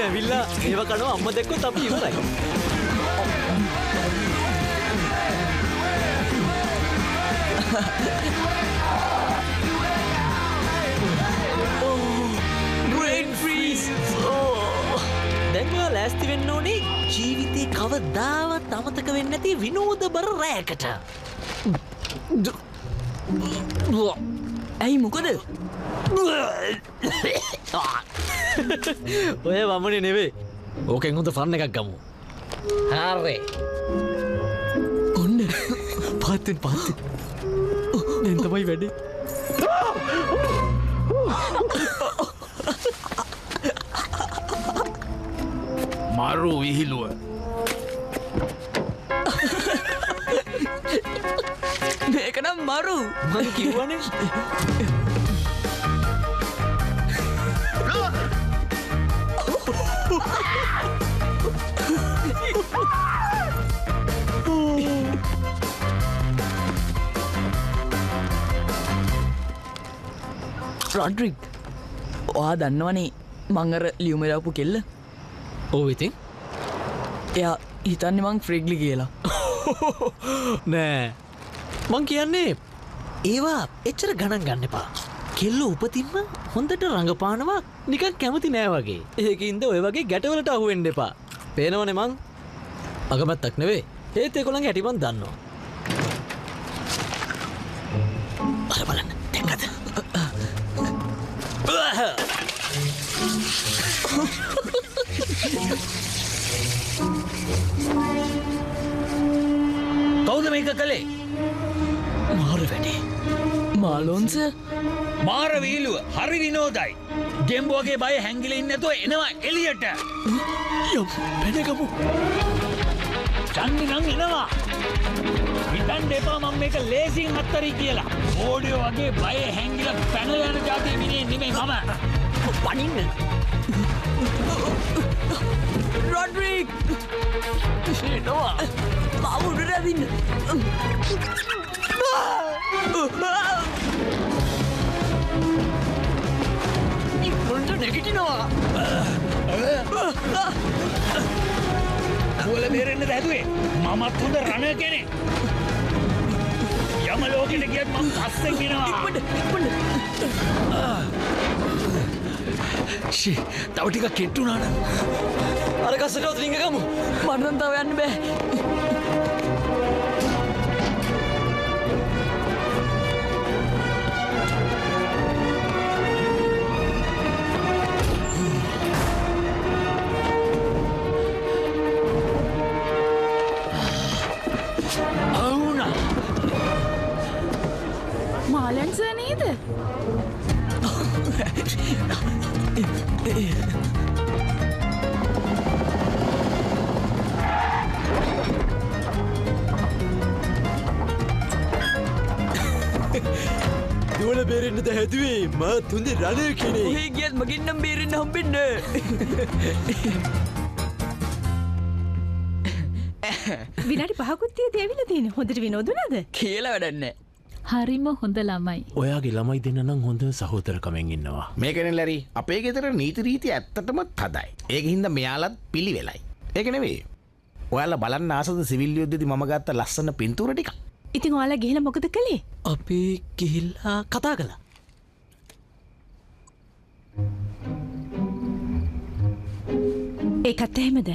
ඇවිල්ලා ඒව කනවා අම්ම දැක්කොත් අපි ඉවරයි. Brain freeze. දැන් ඔයා ලෑස්ති වෙන්න ඕනේ ජීවිතේ කවදාවත් අමතක වෙන්නේ නැති විනෝදබර රැයකට. ඇයි මොකද? ඔය වමනේ නෙවෙයි. ඕකෙන් හොඳ ෆන් එකක් ගමු. හරි. ඔන්න පාත්තෙන්. දැන් තමයි වැඩේ. මරු විහිළුව. මේක නම් මරු. මම කිව්වනේ. රොඩ්රික් ඔයා දන්නවනේ මං අර ලියුම දාපු කෙල්ල? ඔව් ඉතින්. එයා හිතන්නේ මං ෆ්‍රෙග්ලි කියලා. නෑ. මං කියන්නේ ඒවා එච්චර ගණන් ගන්න එපා. කෙල්ල උපතින්ම හොඳට රඟපානවා නිකන් කැමති නෑ වගේ. ඒකින්ද ඔය වගේ ගැටවලට අහු වෙන්න එපා. පේනවනේ මං අගමැත්තක් නෙවෙයි. ඒත් ඒගොල්ලන්ගේ හැටි මං දන්නවා. අර බලන්න. දැක්කද? කවුද මේක කළේ? මාර වැඩේ. මාලෝන්ස මාර වීලුව හරි විනෝදයි. ගෙම්බුවගේ බය හැංගිලා ඉන්නේ නැතුව එනවා එළියට. යම් පැනගමු. චන්දි නම් එනවා. හිතන්න එපා මම මේක ලේසියෙන් අත්තරි කියලා. ඕඩියෝ වගේ බය හැංගිලා පැනලා යන જાතිය මිනිහ නෙමෙයි මම. පණින්න. රොඩ්රික් එනවා. මවුඩට ඇදින්න. ඉක්මනට නැගිටිනවා. උවල බේරෙන්නද හැදුවේ? මමත් හොඳ රණ කෙනෙක්. යම ලෝකෙට ගියත් මම පස්සෙන් එනවා. ෂී, තව ටිකක් කෙට්ටු වුණා නම්. අර ගස්සට රිංග ගමු. මට නම් තව යන්න බෑ. මාලන් සර් නේද? දුවල බේරෙන්නද හැදුවේ මාත් හොඳ රණ කෙනෙක්. ඔහේ ගියත් මගෙන් නම් බේරෙන්න හම්බෙන්නේ. විනාඩි 5කුත් තියදී ඇවිල්ලා තියෙන්නේ. හොඳට විනෝදුණාද? කියලා වැඩක් නැහැ. හරිම හොඳ ළමයි. ඔයාගේ ළමයි දෙන්න නම් හොඳ සහෝදරකමෙන් ඉන්නවා. මේකනේ ලරි අපේ ගෙදර නීති රීති ඇත්තටම තදයි. ඒක හින්දා මෙයාලත් පිළිවෙලයි. ඒක නෙවෙයි. ඔයාලා බලන්න ආසද සිවිල් යුද්ධෙදි මම ගත්ත ලස්සන පින්තූර ටික. ඉතින් ඔයාලා ගිහලා මොකද කළේ? අපි ගිහිල්ලා කතා කළා. ඒකත් එහෙමද?